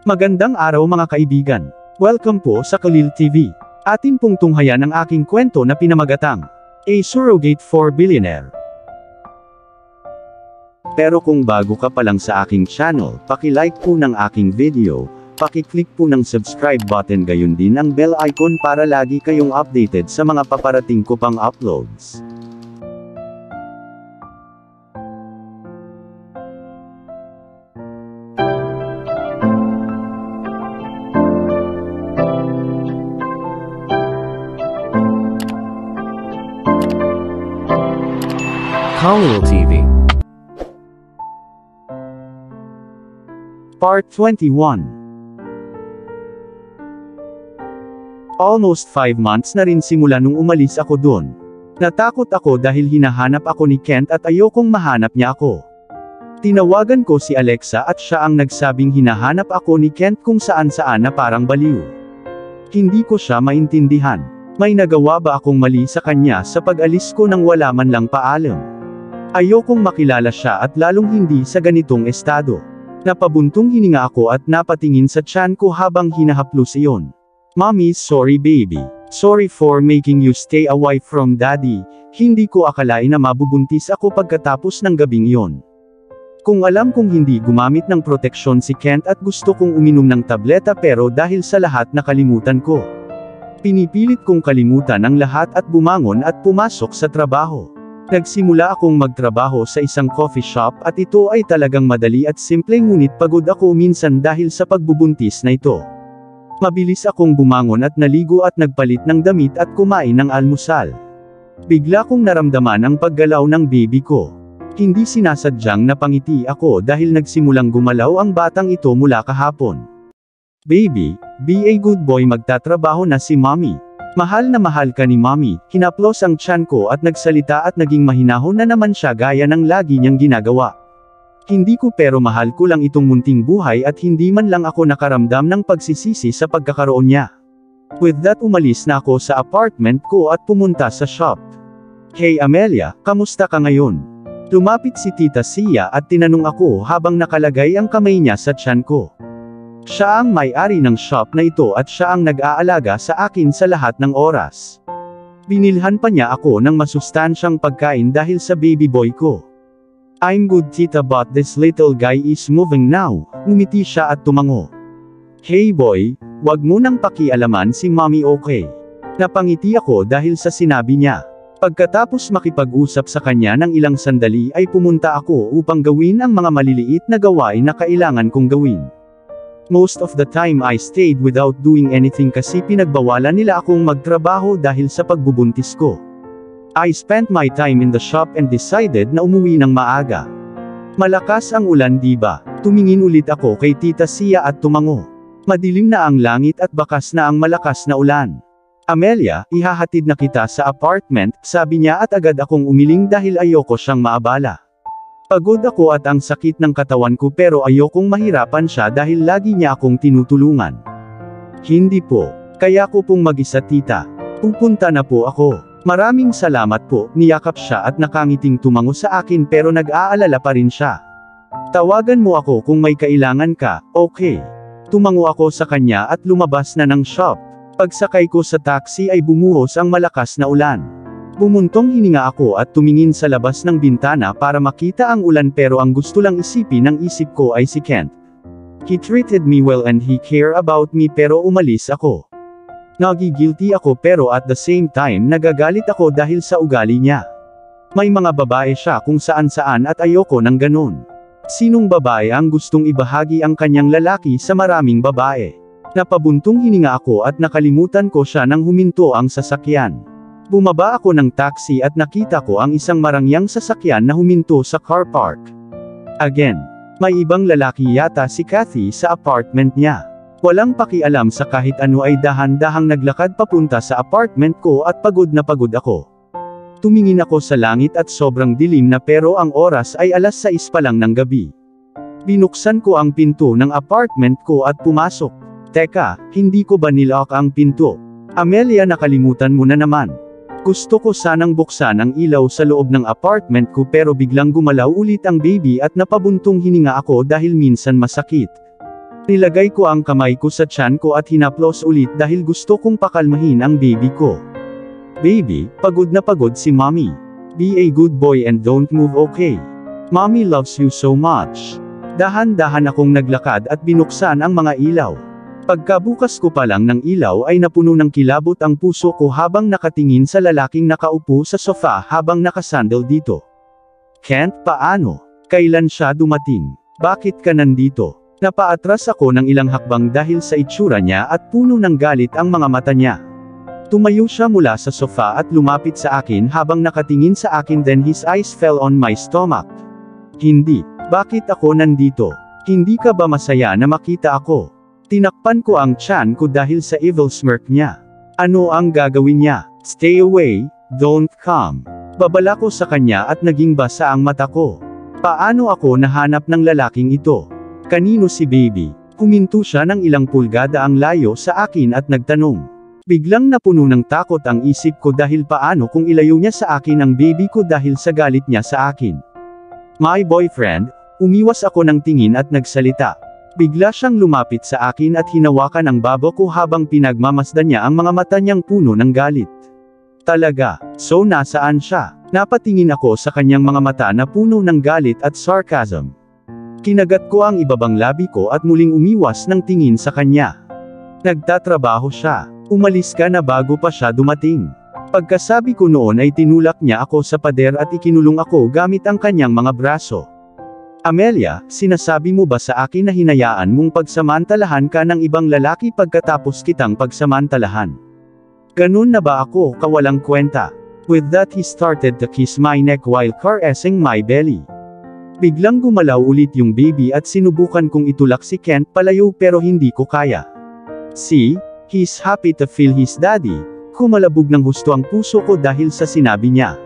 Magandang araw mga kaibigan. Welcome po sa Kalil TV. Atin pong tunghayan ang aking kwento na pinamagatang A Surrogate for Billionaire. Pero kung bago ka pa lang sa aking channel, paki-like po ng aking video, paki-click po ng subscribe button gayon din ang bell icon para lagi kayong updated sa mga paparating ko pang uploads. Kalil TV. Part 21. Almost 5 months na rin simula nung umalis ako doon. Natakot ako dahil hinahanap ako ni Kent at ayokong mahanap niya ako. Tinawagan ko si Alexa at siya ang nagsabing hinahanap ako ni Kent kung saan-saan na parang baliw. Hindi ko siya maintindihan. May nagawa ba akong mali sa kanya sa pag-alis ko nang wala man lang paalam? Ayokong makilala siya at lalong hindi sa ganitong estado. Napabuntong hininga ako at napatingin sa tiyan ko habang hinahaplos iyon. Mommy, sorry baby. Sorry for making you stay away from daddy. Hindi ko akalain na mabubuntis ako pagkatapos ng gabing iyon. Kung alam kong hindi gumamit ng proteksyon si Kent at gusto kong uminom ng tableta pero dahil sa lahat nakalimutan ko. Pinipilit kong kalimutan ang lahat at bumangon at pumasok sa trabaho. Nagsimula akong magtrabaho sa isang coffee shop at ito ay talagang madali at simple ngunit pagod ako minsan dahil sa pagbubuntis na ito. Mabilis akong bumangon at naligo at nagpalit ng damit at kumain ng almusal. Bigla kong naramdaman ang paggalaw ng baby ko. Hindi sinasadyang napangiti ako dahil nagsimulang gumalaw ang batang ito mula kahapon. Baby, be a good boy, magtatrabaho na si mommy. Mahal na mahal ka ni mommy, hinaplos ang tiyan ko at nagsalita at naging mahinahon na naman siya gaya ng lagi niyang ginagawa. Hindi ko pero mahal ko lang itong munting buhay at hindi man lang ako nakaramdam ng pagsisisi sa pagkakaroon niya. With that umalis na ako sa apartment ko at pumunta sa shop. Hey Amelia, kamusta ka ngayon? Lumapit si Tita Sia at tinanong ako habang nakalagay ang kamay niya sa tiyan ko. Siya ang may-ari ng shop na ito at siya ang nag-aalaga sa akin sa lahat ng oras. Binilhan pa niya ako ng masustansyang pagkain dahil sa baby boy ko. I'm good tita but this little guy is moving now, ngumiti siya at tumango. Hey boy, wag mo nang pakialaman si mommy, okay? Napangiti ako dahil sa sinabi niya. Pagkatapos makipag-usap sa kanya ng ilang sandali ay pumunta ako upang gawin ang mga maliliit na gawain na kailangan kong gawin. Most of the time I stayed without doing anything kasi pinagbawalan nila akong magtrabaho dahil sa pagbubuntis ko. I spent my time in the shop and decided na umuwi ng maaga. Malakas ang ulan diba? Tumingin ulit ako kay Tita Sia at tumango. Madilim na ang langit at bakas na ang malakas na ulan. Amelia, ihahatid na kita sa apartment, sabi niya at agad akong umiling dahil ayoko siyang maabala. Pagod ako at ang sakit ng katawan ko pero ayokong mahirapan siya dahil lagi niya akong tinutulungan. Hindi po. Kaya ko pong mag-isa tita. Pupunta na po ako. Maraming salamat po, niyakap siya at nakangiting tumango sa akin pero nag-aalala pa rin siya. Tawagan mo ako kung may kailangan ka, okay? Tumango ako sa kanya at lumabas na ng shop. Pagsakay ko sa taxi ay bumuhos ang malakas na ulan. Bumuntong hininga ako at tumingin sa labas ng bintana para makita ang ulan pero ang gusto lang isipin ng isip ko ay si Kent. He treated me well and he care about me pero umalis ako. Nagigilty ako pero at the same time nagagalit ako dahil sa ugali niya. May mga babae siya kung saan-saan at ayoko ng ganun. Sinong babae ang gustong ibahagi ang kanyang lalaki sa maraming babae? Napabuntong hininga ako at nakalimutan ko siya nang huminto ang sasakyan. Bumaba ako ng taxi at nakita ko ang isang marangyang sasakyan na huminto sa car park. Again, may ibang lalaki yata si Kathy sa apartment niya. Walang pakialam sa kahit ano ay dahan-dahang naglakad papunta sa apartment ko at pagod na pagod ako. Tumingin ako sa langit at sobrang dilim na pero ang oras ay 6:00 pa lang ng gabi. Binuksan ko ang pinto ng apartment ko at pumasok. Teka, hindi ko ba nilock ang pinto? Amelia, nakalimutan mo na naman. Gusto ko sanang buksan ang ilaw sa loob ng apartment ko pero biglang gumalaw ulit ang baby at napabuntong hininga ako dahil minsan masakit. Nilagay ko ang kamay ko sa tiyan ko at hinaplos ulit dahil gusto kong pakalmahin ang baby ko. Baby, pagod na pagod si mommy. Be a good boy and don't move, okay? Mommy loves you so much. Dahan-dahan akong naglakad at binuksan ang mga ilaw. Pagkabukas ko pa lang ng ilaw ay napuno ng kilabot ang puso ko habang nakatingin sa lalaking nakaupo sa sofa habang nakasandal dito. Kent, paano? Kailan siya dumating? Bakit ka nandito? Napaatras ako ng ilang hakbang dahil sa itsura niya at puno ng galit ang mga mata niya. Tumayo siya mula sa sofa at lumapit sa akin habang nakatingin sa akin, then his eyes fell on my stomach. Hindi. Bakit ako nandito? Hindi ka ba masaya na makita ako? Tinakpan ko ang tiyan ko dahil sa evil smirk niya. Ano ang gagawin niya? Stay away, don't come. Babala ko sa kanya at naging basa ang mata ko. Paano ako nahanap ng lalaking ito? Kanino si baby? Huminto siya ng ilang pulgada ang layo sa akin at nagtanong. Biglang napuno ng takot ang isip ko dahil paano kung ilayo niya sa akin ang baby ko dahil sa galit niya sa akin. My boyfriend, umiwas ako ng tingin at nagsalita. Bigla siyang lumapit sa akin at hinawakan ang babo ko habang pinagmamasdan niya ang mga mata niyang puno ng galit. Talaga, so nasaan siya? Napatingin ako sa kanyang mga mata na puno ng galit at sarcasm. Kinagat ko ang ibabang labi ko at muling umiwas ng tingin sa kanya. Nagtatrabaho siya. Umalis ka na bago pa siya dumating. Pagkasabi ko noon ay tinulak niya ako sa pader at ikinulong ako gamit ang kanyang mga braso. Amelia, sinasabi mo ba sa akin na hinayaan mong pagsamantalahan ka ng ibang lalaki pagkatapos kitang pagsamantalahan? Ganun na ba ako kawalang kwenta? With that he started to kiss my neck while caressing my belly. Biglang gumalaw ulit yung baby at sinubukan kong itulak si Kent palayo pero hindi ko kaya. See, he's happy to feel his daddy. Kumalabog ng husto ang puso ko dahil sa sinabi niya.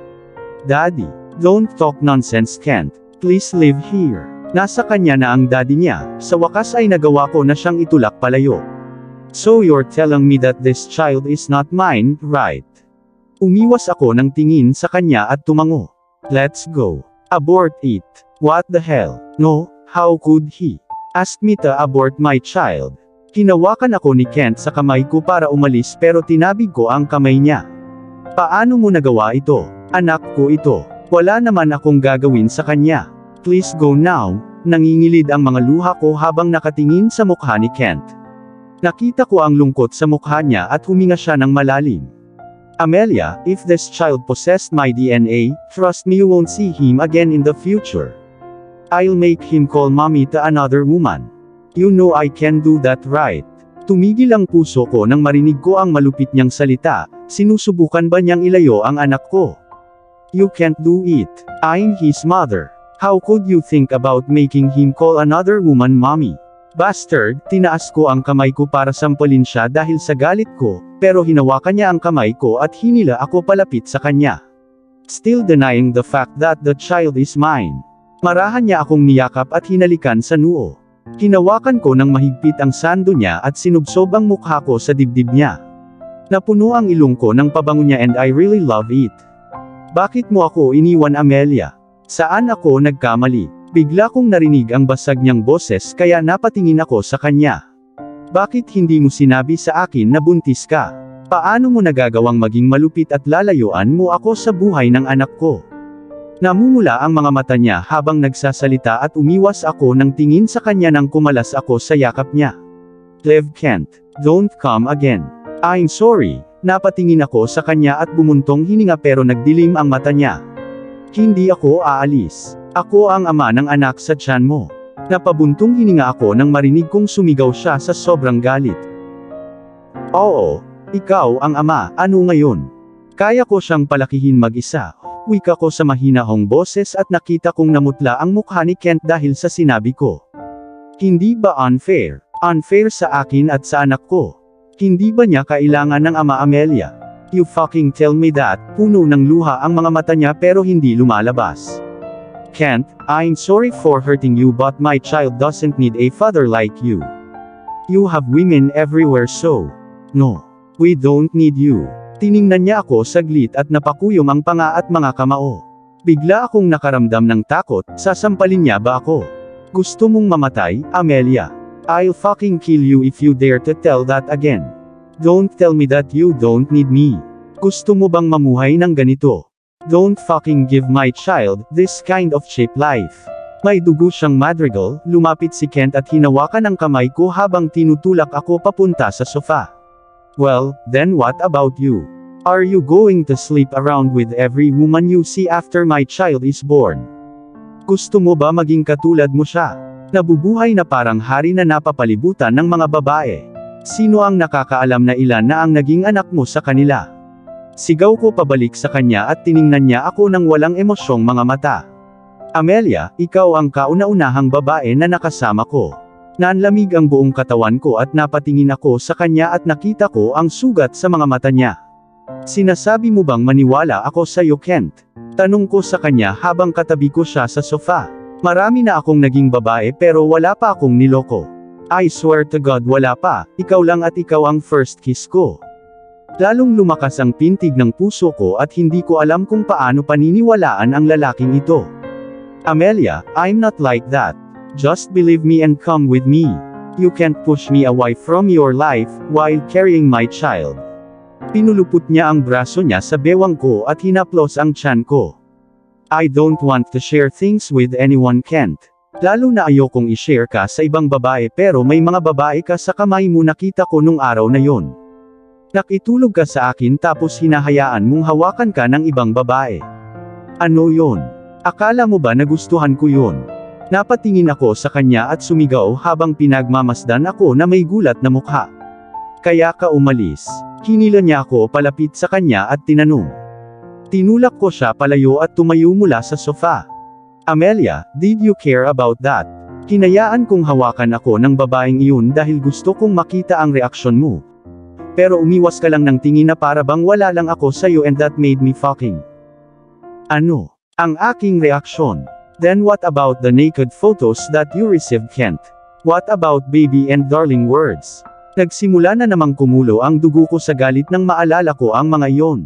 Daddy, don't talk nonsense, Kent. Please live here. Nasa kanya na ang daddy niya, sa wakas ay nagawa ko na siyang itulak palayo. So you're telling me that this child is not mine, right? Umiwas ako ng tingin sa kanya at tumango. Let's go. Abort it. What the hell? No, how could he? Ask me to abort my child. Hinawakan ako ni Kent sa kamay ko para umalis pero tinabig ko ang kamay niya. Paano mo nagawa ito? Anak ko ito. Wala naman akong gagawin sa kanya. Please go now. Nangingilid ang mga luha ko habang nakatingin sa mukha ni Kent. Nakita ko ang lungkot sa mukha niya at huminga siya ng malalim. Amelia, if this child possessed my DNA, trust me you won't see him again in the future. I'll make him call mommy to another woman. You know I can do that, right? Tumigil ang puso ko nang marinig ko ang malupit niyang salita. Sinusubukan ba niyang ilayo ang anak ko? You can't do it. I'm his mother. How could you think about making him call another woman mommy? Bastard, tinaas ko ang kamay ko para sampalin siya dahil sa galit ko, pero hinawakan niya ang kamay ko at hinila ako palapit sa kanya. Still denying the fact that the child is mine. Marahan niya akong niyakap at hinalikan sa noo. Hinawakan ko ng mahigpit ang sando niya at sinubsob ang mukha ko sa dibdib niya. Napuno ang ilong ko ng pabango niya and I really love it. Bakit mo ako iniwan, Amelia? Saan ako nagkamali? Bigla kong narinig ang basag niyang boses kaya napatingin ako sa kanya. Bakit hindi mo sinabi sa akin na buntis ka? Paano mo nagagawang maging malupit at lalayuan mo ako sa buhay ng anak ko? Namumula ang mga mata niya habang nagsasalita at umiwas ako ng tingin sa kanya nang kumalas ako sa yakap niya. Lev, Kent, don't come again. I'm sorry. Napatingin ako sa kanya at bumuntong hininga pero nagdilim ang mata niya. Hindi ako aalis. Ako ang ama ng anak sa tiyan mo. Napabuntong hininga ako nang marinig kong sumigaw siya sa sobrang galit. Oo, ikaw ang ama, ano ngayon? Kaya ko siyang palakihin mag-isa. Wika ko sa mahinahong boses at nakita kong namutla ang mukha ni Kent dahil sa sinabi ko. Hindi ba unfair? Unfair sa akin at sa anak ko. Hindi ba niya kailangan ng ama, Amelia? You fucking tell me that. Puno ng luha ang mga mata niya pero hindi lumalabas. Kent, I'm sorry for hurting you but my child doesn't need a father like you. You have women everywhere so. No. We don't need you. Tiningnan niya ako saglit at napakuyom ang panga at mga kamao. Bigla akong nakaramdam ng takot, sasampalin niya ba ako? Gusto mong mamatay, Amelia? I'll fucking kill you if you dare to tell that again. Don't tell me that you don't need me. Gusto mo bang mamuhay ng ganito? Don't fucking give my child this kind of cheap life. May dugo siyang madrigal, lumapit si Kent at hinawakan ang kamay ko habang tinutulak ako papunta sa sofa. Well, then what about you? Are you going to sleep around with every woman you see after my child is born? Gusto mo ba maging katulad mo siya? Nabubuhay na parang hari na napapalibutan ng mga babae. Sino ang nakakaalam na ilan na ang naging anak mo sa kanila? Sigaw ko pabalik sa kanya at tiningnan niya ako ng walang emosyong mga mata. Amelia, ikaw ang kauna-unahang babae na nakasama ko. Nanlamig ang buong katawan ko at napatingin ako sa kanya at nakita ko ang sugat sa mga mata niya. Sinasabi mo bang maniwala ako sa iyo, Kent? Tanong ko sa kanya habang katabi ko siya sa sofa. Marami na akong naging babae pero wala pa akong niloko. I swear to God wala pa, ikaw lang at ikaw ang first kiss ko. Lalong lumakas ang pintig ng puso ko at hindi ko alam kung paano paniniwalaan ang lalaking ito. Amelia, I'm not like that. Just believe me and come with me. You can't push me away from your life while carrying my child. Pinulupot niya ang braso niya sa bewang ko at hinaplos ang tiyan ko. I don't want to share things with anyone, Kent. Lalo na ayokong i-share ka sa ibang babae pero may mga babae ka sa kamay mo nakita ko nung araw na yon. Nakitulog ka sa akin tapos hinahayaan mong hawakan ka ng ibang babae. Ano yon? Akala mo ba nagustuhan ko yon? Napatingin ako sa kanya at sumigaw habang pinagmamasdan ako na may gulat na mukha. Kaya ka umalis? Hinila niya ako palapit sa kanya at tinanong. Tinulak ko siya palayo at tumayo mula sa sofa. Amelia, did you care about that? Hinayaan kong hawakan ako ng babaeng iyon dahil gusto kong makita ang reaksyon mo. Pero umiwas ka lang ng tingin na para bang wala lang ako sa'yo and that made me fucking. Ano? Ang aking reaksyon. Then what about the naked photos that you received, Kent? What about baby and darling words? Nagsimula na namang kumulo ang dugo ko sa galit nang maalala ko ang mga iyon.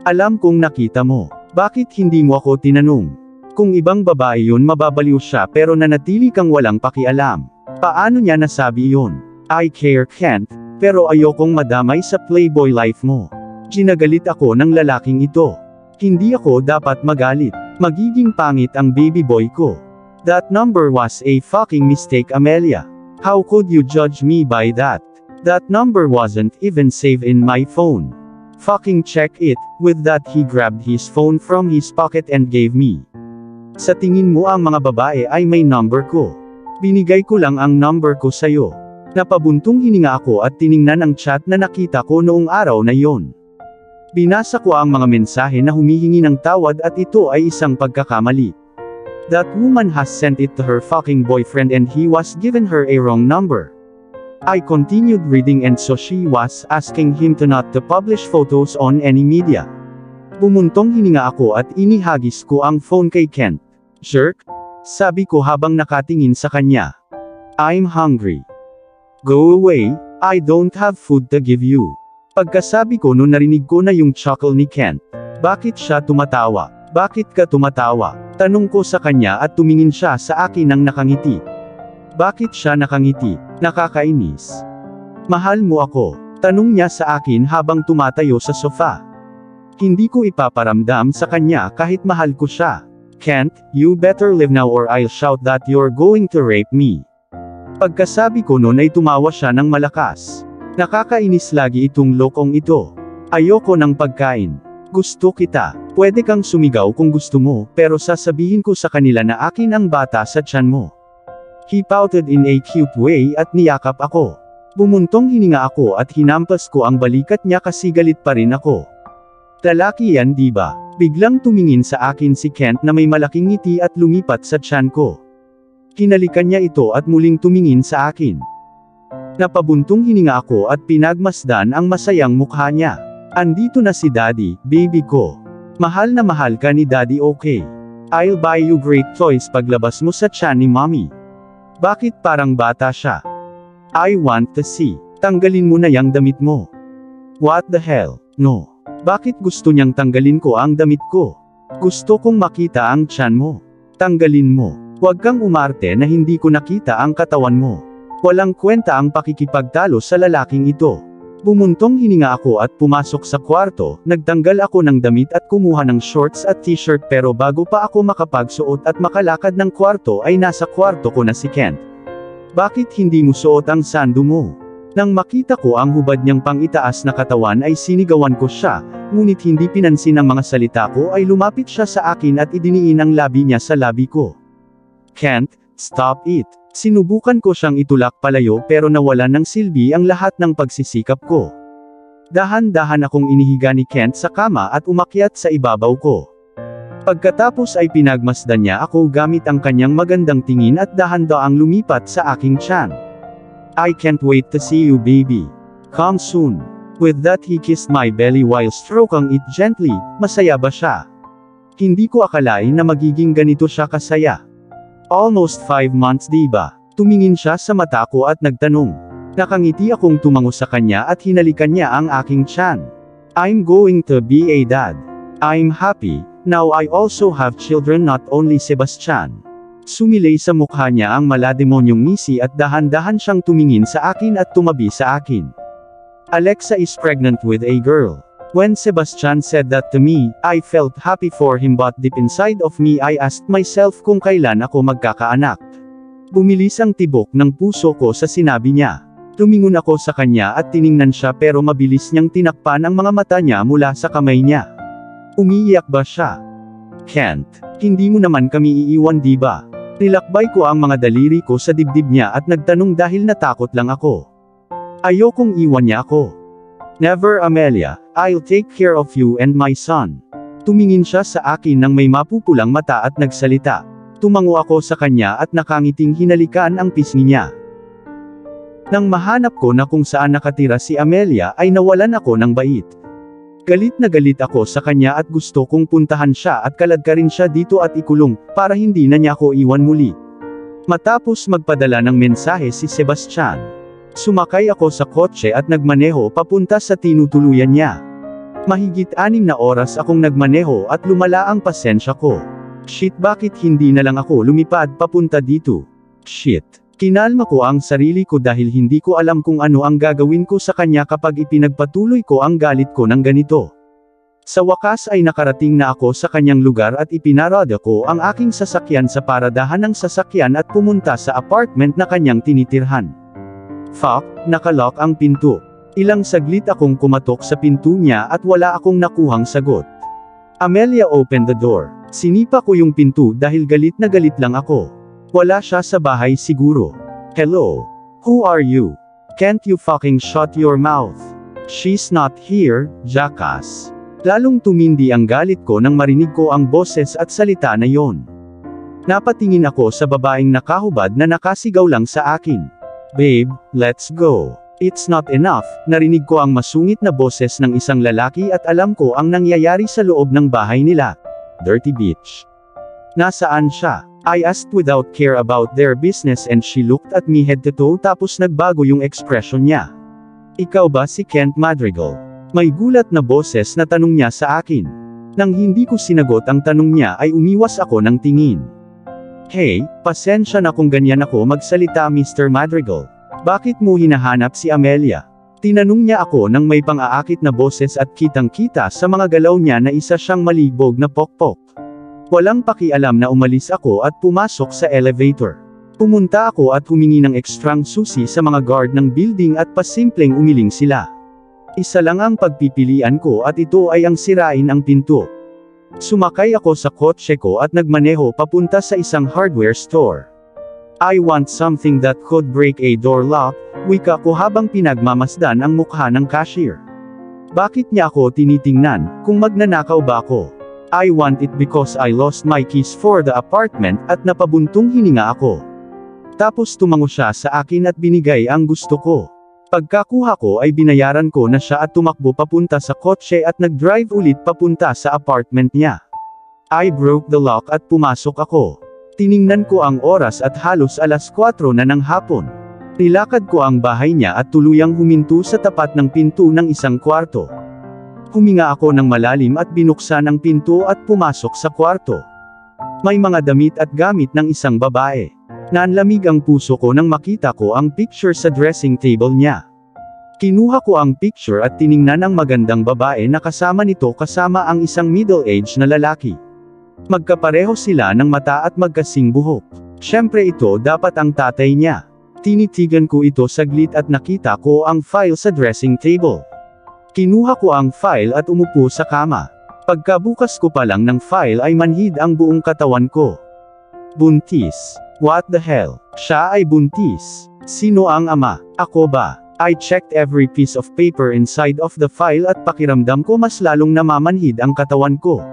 Alam kong nakita mo. Bakit hindi mo ako tinanong? Kung ibang babae yun mababaliw siya pero nanatili kang walang pakialam. Paano niya nasabi yun? I care, Kent, pero ayokong madamay sa playboy life mo. Ginagalit ako ng lalaking ito. Hindi ako dapat magalit. Magiging pangit ang baby boy ko. That number was a fucking mistake, Amelia. How could you judge me by that? That number wasn't even saved in my phone. Fucking check it. With that he grabbed his phone from his pocket and gave me. Sa tingin mo ang mga babae ay may number ko. Binigay ko lang ang number ko sa'yo. Napabuntong hininga ako at tiningnan ang chat na nakita ko noong araw na yon. Binasa ko ang mga mensahe na humihingi ng tawad at ito ay isang pagkakamali. That woman has sent it to her fucking boyfriend and he was given her a wrong number. I continued reading and so she was asking him to not to publish photos on any media. Bumuntong hininga ako at inihagis ko ang phone kay Kent. Jerk? Sabi ko habang nakatingin sa kanya. I'm hungry. Go away, I don't have food to give you. Pagkasabi ko noon narinig ko na yung chuckle ni Kent. Bakit siya tumatawa? Bakit ka tumatawa? Tanong ko sa kanya at tumingin siya sa akin ng nakangiti. Bakit siya nakangiti? Nakakainis. Mahal mo ako? Tanong niya sa akin habang tumatayo sa sofa. Hindi ko ipaparamdam sa kanya kahit mahal ko siya. Kent, you better leave now or I'll shout that you're going to rape me. Pagkasabi ko noon ay tumawa siya ng malakas. Nakakainis lagi itong lokong ito. Ayoko ng pagkain. Gusto kita. Pwede kang sumigaw kung gusto mo, pero sasabihin ko sa kanila na akin ang bata sa tiyan mo. He pouted in a cute way at niyakap ako. Bumuntong hininga ako at hinampas ko ang balikat niya kasi galit pa rin ako. Lalaki yan, diba? Biglang tumingin sa akin si Kent na may malaking ngiti at lumipat sa tiyan ko. Hinalikan niya ito at muling tumingin sa akin. Napabuntong hininga ako at pinagmasdan ang masayang mukha niya. Andito na si Daddy, baby ko. Mahal na mahal ka ni Daddy, okay? I'll buy you great toys paglabas mo sa tiyan ni Mommy. Bakit parang bata siya? I want to see. Tanggalin mo na yang damit mo. What the hell? No. Bakit gusto niyang tanggalin ko ang damit ko? Gusto kong makita ang tiyan mo. Tanggalin mo. Huwag kang umarte na hindi ko nakita ang katawan mo. Walang kwenta ang pakikipagtalo sa lalaking ito. Bumuntong hininga ako at pumasok sa kwarto, nagtanggal ako ng damit at kumuha ng shorts at t-shirt pero bago pa ako makapagsuot at makalakad ng kwarto ay nasa kwarto ko na si Kent. Bakit hindi mo suot ang sando mo? Nang makita ko ang hubad niyang pang-itaas na katawan ay sinigawan ko siya, ngunit hindi pinansin ang mga salita ko ay lumapit siya sa akin at idiniin ang labi niya sa labi ko. Kent, stop it. Sinubukan ko siyang itulak palayo pero nawalan ng silbi ang lahat ng pagsisikap ko. Dahan-dahan akong inihiga ni Kent sa kama at umakyat sa ibabaw ko. Pagkatapos ay pinagmasdan niya ako gamit ang kanyang magandang tingin at dahan-daang lumipat sa aking tiyan. I can't wait to see you baby. Come soon. With that he kissed my belly while stroking it gently. Masaya ba siya? Hindi ko akalain na magiging ganito siya kasaya. Almost 5 months diba? Tumingin siya sa mata ko at nagtanong. Nakangiti akong tumango sa kanya at hinalikan niya ang aking tiyan. I'm going to be a dad. I'm happy, now I also have children not only Sebastian. Sumilay sa mukha niya ang malademonyong ngisi at dahan-dahan siyang tumingin sa akin at tumabi sa akin. Alexa is pregnant with a girl. When Sebastian said that to me, I felt happy for him but deep inside of me I asked myself kung kailan ako magkakaanak. Bumilis ang tibok ng puso ko sa sinabi niya. Tumingon ako sa kanya at tiningnan siya pero mabilis niyang tinakpan ang mga mata niya mula sa kamay niya. Umiiyak ba siya? Kent, hindi mo naman kami iiwan diba? Nilakbay ko ang mga daliri ko sa dibdib niya at nagtanong dahil natakot lang ako. Ayokong iwan niya ako. Never Amelia, I'll take care of you and my son. Tumingin siya sa akin nang may mapupulang mata at nagsalita. Tumango ako sa kanya at nakangiting hinalikan ang pisngi niya. Nang mahanap ko na kung saan nakatira si Amelia ay nawalan ako ng bait. Galit na galit ako sa kanya at gusto kong puntahan siya at kaladkarin siya dito at ikulong, para hindi na niya ako iwan muli. Matapos magpadala ng mensahe si Sebastian, sumakay ako sa kotse at nagmaneho papunta sa tinutuluyan niya. Mahigit 6 na oras akong nagmaneho at lumala ang pasensya ko. Shit, bakit hindi na lang ako lumipad papunta dito? Shit. Kinalma ko ang sarili ko dahil hindi ko alam kung ano ang gagawin ko sa kanya kapag ipinagpatuloy ko ang galit ko ng ganito. Sa wakas ay nakarating na ako sa kanyang lugar at ipinarada ko ang aking sasakyan sa paradahan ng sasakyan at pumunta sa apartment na kanyang tinitirhan. Fuck, nakalock ang pinto. Ilang saglit akong kumatok sa pinto niya at wala akong nakuhang sagot. Amelia opened the door. Sinipa ko yung pinto dahil galit na galit lang ako. Wala siya sa bahay siguro. Hello? Who are you? Can't you fucking shut your mouth? She's not here, jackass. Lalong tumindi ang galit ko nang marinig ko ang boses at salita na yon. Napatingin ako sa babaeng nakahubad na nakasigaw lang sa akin. Babe, let's go. It's not enough, narinig ko ang masungit na boses ng isang lalaki at alam ko ang nangyayari sa loob ng bahay nila. Dirty bitch. Nasaan siya? I asked without care about their business and she looked at me head to toe tapos nagbago yung expression niya. Ikaw ba si Kent Madrigal? May gulat na boses na tanong niya sa akin. Nang hindi ko sinagot ang tanong niya ay umiwas ako ng tingin. Hey, pasensya na kung ganyan ako magsalita Mr. Madrigal. Bakit mo hinahanap si Amelia? Tinanong niya ako nang may pang-aakit na boses at kitang-kita sa mga galaw niya na isa siyang malibog na pokpok. Walang pakialam na umalis ako at pumasok sa elevator. Pumunta ako at humingi ng ekstrang susi sa mga guard ng building at pasimpleng umiling sila. Isa lang ang pagpipilian ko at ito ay ang sirain ang pinto. Sumakay ako sa kotse ko at nagmaneho papunta sa isang hardware store. I want something that could break a door lock, wika ko habang pinagmamasdan ang mukha ng cashier. Bakit niya ako tinitingnan, kung magnanakaw ba ako? I want it because I lost my keys for the apartment at napabuntong hininga ako. Tapos tumango siya sa akin at binigay ang gusto ko. Pagkakuha ko ay binayaran ko na siya at tumakbo papunta sa kotse at nag-drive ulit papunta sa apartment niya. I broke the lock at pumasok ako. Tiningnan ko ang oras at halos 4:00 na ng hapon. Nilakad ko ang bahay niya at tuluyang huminto sa tapat ng pinto ng isang kwarto. Huminga ako ng malalim at binuksan ang pinto at pumasok sa kwarto. May mga damit at gamit ng isang babae. Nanlamig ang puso ko nang makita ko ang picture sa dressing table niya. Kinuha ko ang picture at tiningnan ang magandang babae na kasama nito kasama ang isang middle-aged na lalaki. Magkapareho sila ng mata at magkasing buhok. Siyempre ito dapat ang tatay niya. Tinitigan ko ito saglit at nakita ko ang file sa dressing table. Kinuha ko ang file at umupo sa kama. Pagkabukas ko pa lang ng file ay manhid ang buong katawan ko. Buntis. What the hell? Siya ay buntis. Sino ang ama? Ako ba? I checked every piece of paper inside of the file at pakiramdam ko mas lalong namamanhid ang katawan ko.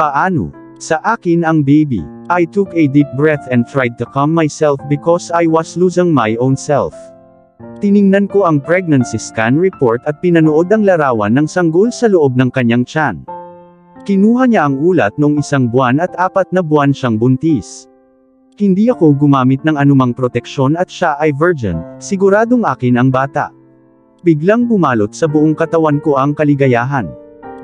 Paano? Sa akin ang baby. I took a deep breath and tried to calm myself because I was losing my own self. Tiningnan ko ang pregnancy scan report at pinanood ang larawan ng sanggol sa loob ng kanyang tiyan. Kinuha niya ang ulat noong 1 buwan at 4 na buwan siyang buntis. Hindi ako gumamit ng anumang proteksyon at siya ay virgin, siguradong akin ang bata. Biglang bumalot sa buong katawan ko ang kaligayahan.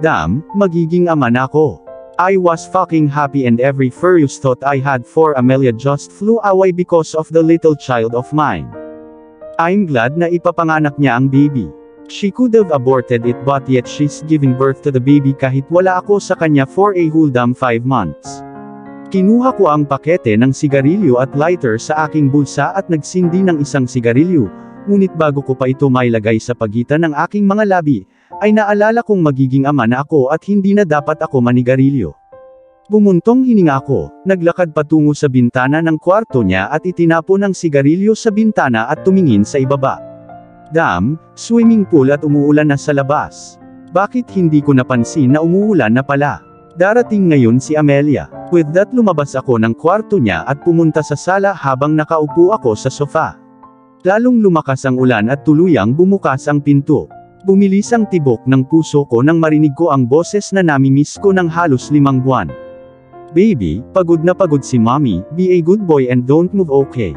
Damn, magiging ama na ako. I was fucking happy and every furious thought I had for Amelia just flew away because of the little child of mine. I'm glad na ipapanganak niya ang baby. She could have aborted it but yet she's giving birth to the baby kahit wala ako sa kanya for a whole damn 5 months. Kinuha ko ang pakete ng sigarilyo at lighter sa aking bulsa at nagsindi ng isang sigarilyo, ngunit bago ko pa ito mailagay sa pagitan ng aking mga labi, ay naalala kong magiging ama na ako at hindi na dapat ako manigarilyo. Bumuntong hininga ako, naglakad patungo sa bintana ng kwarto niya at itinapon ang sigarilyo sa bintana at tumingin sa ibaba. Damn, swimming pool at umuulan na sa labas. Bakit hindi ko napansin na umuulan na pala? Darating ngayon si Amelia. With that lumabas ako ng kwarto niya at pumunta sa sala habang nakaupo ako sa sofa. Lalong lumakas ang ulan at tuluyang bumukas ang pinto. Bumilis ang tibok ng puso ko nang marinig ko ang boses na namimiss ko ng halos 5 buwan. Baby, pagod na pagod si mommy, be a good boy and don't move, okay?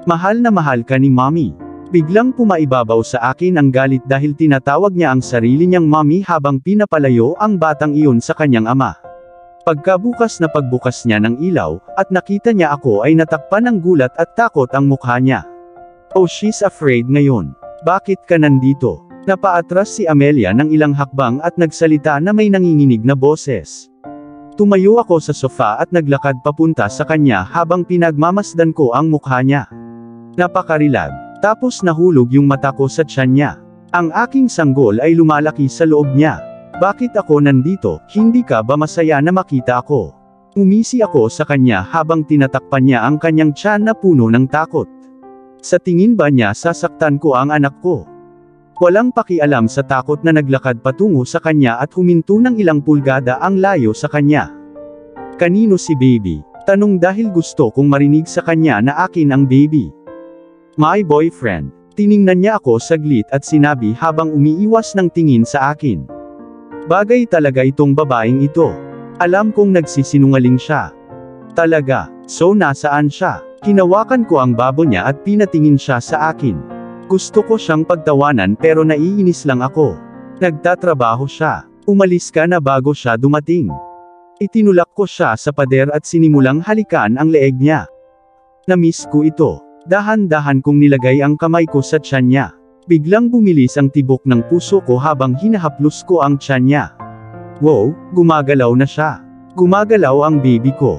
Mahal na mahal ka ni mommy. Biglang pumaibabaw sa akin ang galit dahil tinatawag niya ang sarili niyang mommy habang pinapalayo ang batang iyon sa kanyang ama. Pagkabukas na pagbukas niya ng ilaw, at nakita niya ako ay natakpan ng gulat at takot ang mukha niya. Oh, she's afraid ngayon. Bakit ka nandito? Napaatras si Amelia ng ilang hakbang at nagsalita na may nanginginig na boses. Tumayo ako sa sofa at naglakad papunta sa kanya habang pinagmamasdan ko ang mukha niya. Napakarilag. Tapos nahulog yung mata ko sa tiyan niya. Ang aking sanggol ay lumalaki sa loob niya. Bakit ako nandito? Hindi ka ba masaya na makita ako? Umisi ako sa kanya habang tinatakpan niya ang kanyang tiyan na puno ng takot. Sa tingin ba niya sasaktan ko ang anak ko? Walang pakialam sa takot na naglakad patungo sa kanya at huminto ng ilang pulgada ang layo sa kanya. Kanino si baby? Tanong dahil gusto kong marinig sa kanya na akin ang baby. My boyfriend. Tiningnan niya ako saglit at sinabi habang umiiwas ng tingin sa akin. Bagay talaga itong babaeng ito. Alam kong nagsisinungaling siya. Talaga, so nasaan siya? Hinawakan ko ang babo niya at pinatingin siya sa akin. Gusto ko siyang pagtawanan pero naiinis lang ako. Nagtatrabaho siya. Umalis ka na bago siya dumating. Itinulak ko siya sa pader at sinimulang halikan ang leeg niya. Namiss ko ito. Dahan-dahan kong nilagay ang kamay ko sa tiyan niya. Biglang bumilis ang tibok ng puso ko habang hinahaplos ko ang tiyan niya. Wow, gumagalaw na siya. Gumagalaw ang baby ko.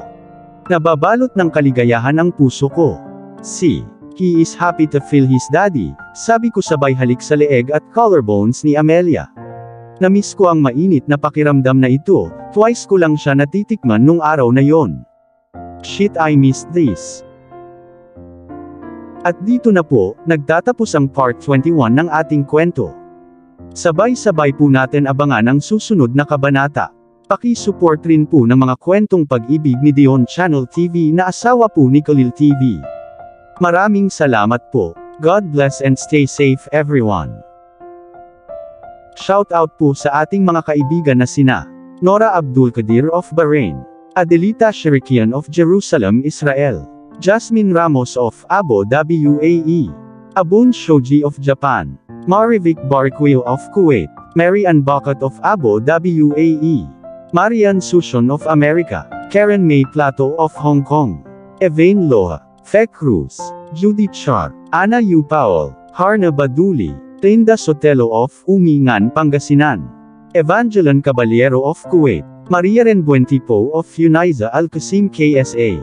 Nababalot ng kaligayahan ang puso ko. See, he is happy to feel his daddy, sabi ko sabay halik sa leeg at collarbones ni Amelia. Namiss ko ang mainit na pakiramdam na ito, twice ko lang siya natitikman nung araw na yon. Shit, I missed this. At dito na po, nagtatapos ang part 21 ng ating kwento. Sabay-sabay po natin abangan ang susunod na kabanata. Paki-support rin po ng mga kwentong pag-ibig ni Dion Channel TV na asawa po ni Khalil TV. Maraming salamat po. God bless and stay safe everyone. Shout out po sa ating mga kaibigan na sina Nora Abdul Qadir of Bahrain, Adelita Shirikian of Jerusalem, Israel, Jasmine Ramos of Abu Dhabi UAE, Abun Shoji of Japan, Marivic Barquio of Kuwait, Mary Ann Bakat of Abu Dhabi UAE, Marian Sushon of America, Karen May Plato of Hong Kong, Evain Loha, Fe Cruz, Judy Char, Ana U. Paul, Harna Baduli, Trinda Sotelo of Umingan, Pangasinan. Evangeline Caballero of Kuwait, Maria Renbuentipo of Uniza Al-Qasim KSA.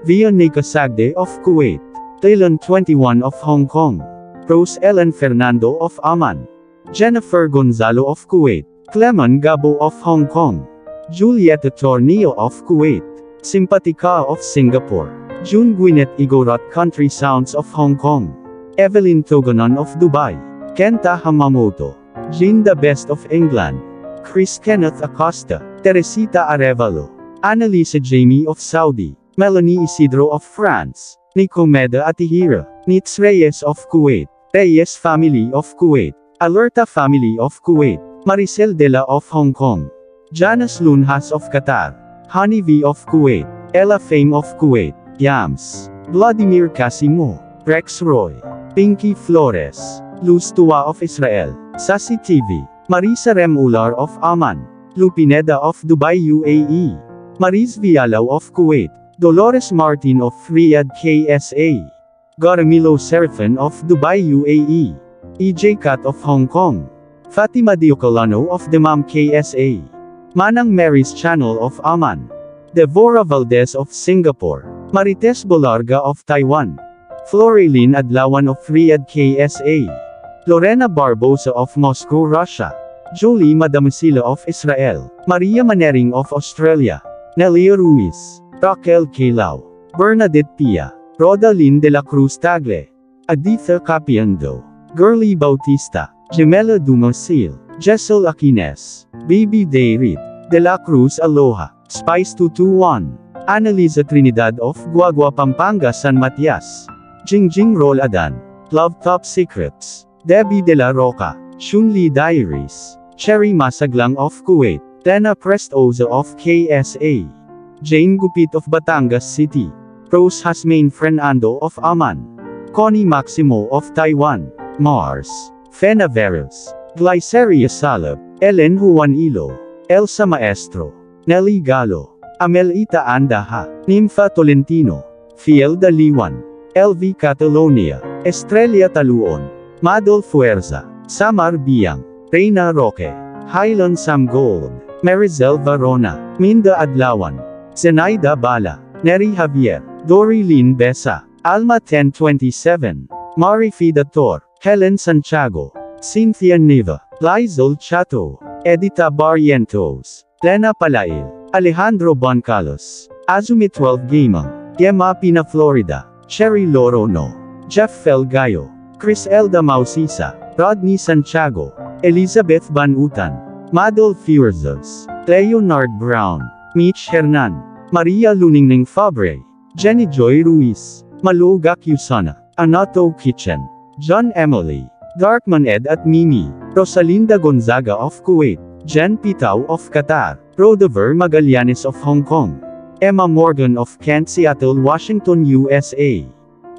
Vianney Sagde of Kuwait, Talon 21 of Hong Kong. Rose Ellen Fernando of Amman. Jennifer Gonzalo of Kuwait, Clement Gabo of Hong Kong. Julieta Tornillo of Kuwait, Simpatica of Singapore. June Gwyneth Igorot Country Sounds of Hong Kong. Evelyn Togonon of Dubai. Kenta Hamamoto. Jean the Best of England. Chris Kenneth Acosta. Teresita Arevalo. Annalisa Jamie of Saudi. Melanie Isidro of France. Nicomeda Atihira. Nitz Reyes of Kuwait. Reyes Family of Kuwait. Alerta Family of Kuwait. Maricel Dela of Hong Kong. Janice Lunhas of Qatar. Honey V of Kuwait. Ella Fame of Kuwait. Yams. Vladimir Casimo. Rex Roy. Pinky Flores. Luz Tua of Israel. Sasi TV. Marisa Remular of Amman. Lupineda of Dubai UAE. Mariz Vialaw of Kuwait. Dolores Martin of Riyadh KSA. Garamilo Serafin of Dubai UAE. EJ Kat of Hong Kong. Fatima Diocolano of Damam KSA. Manang Mary's Channel of Amman. Devora Valdez of Singapore. Marites Bolarga of Taiwan. Floreline Adlawan of Riyadh KSA. Lorena Barbosa of Moscow, Russia. Jolie Madamasila of Israel. Maria Manering of Australia. Nelia Ruiz. Raquel Calao. Bernadette Pia. Rodalyn de la Cruz Tagle. Aditha Capiando. Girly Bautista. Gemela Dumasil. Jessel Aquines. Baby Dayrit. De la Cruz Aloha. Spice 221. Annalisa Trinidad of Guagua Pampanga San Matias. Jingjing Roladan. Love Top Secrets. Debbie de la Roca. Shunli Diaries. Cherry Masaglang of Kuwait. Tena Prestoza of KSA. Jane Gupit of Batangas City. Rose Hasmain Fernando of Amman. Connie Maximo of Taiwan. Mars. Fena Veros. Glyceria Salab. Ellen Juanilo. Elsa Maestro. Nelly Galo. Amelita Andaha. Nympha Tolentino. Fiel Daliwan. LV Catalonia. Estrella Taluon. Madol Fuerza. Samar Biang. Reina Roque. Highland Sam Gold. Marizel Varona. Minda Adlawan. Zenaida Bala. Neri Javier. Dory Lynn Besa. Alma 1027. Mari Fidator. Helen Santiago. Cynthia Niva. Lizol Chato. Edita Barrientos. Lena Palail. Alejandro Boncalos. Azumi 12 Gamang. Gemma Pina Florida. Cherry Lorono. Jeff Felgayo. Chris Elda Mausisa. Rodney Santiago. Elizabeth Banutan. Madol Fuerzos. Leonard Brown. Mitch Hernan. Maria Luningning Fabre. Jenny Joy Ruiz. Malo Gakyusana. Anato Kitchen. John Emily. Darkman Ed at Mimi. Rosalinda Gonzaga of Kuwait. Jen Pitao of Qatar. Rodover Magallanes of Hong Kong. Emma Morgan of Kent, Seattle, Washington, USA.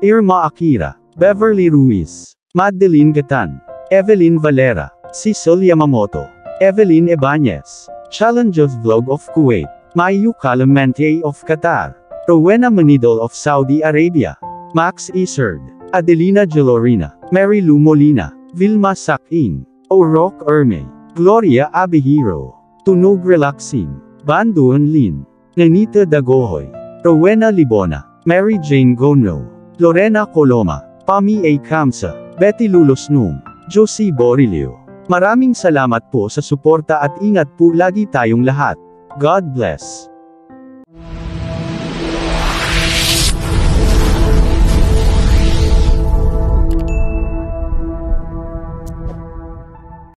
Irma Akira. Beverly Ruiz. Madeline Gatan. Evelyn Valera. Cecil Yamamoto. Evelyn Ibanez. Challenges Vlog of Kuwait. Mayu Calamente of Qatar. Rowena Manidol of Saudi Arabia. Max Isard. Adelina Gelorina. Mary Lou Molina. Vilma Sakin. O'Rourke Erme. Gloria Abihiro. Tunog Relaxing. Banduan Lin. Nanita Dagohoy. Rowena Libona. Mary Jane Gono. Lorena Coloma. Pami A. Kamsa. Betty Lulosnum. Josie Borilio. Maraming salamat po sa suporta at ingat po lagi tayong lahat. God bless.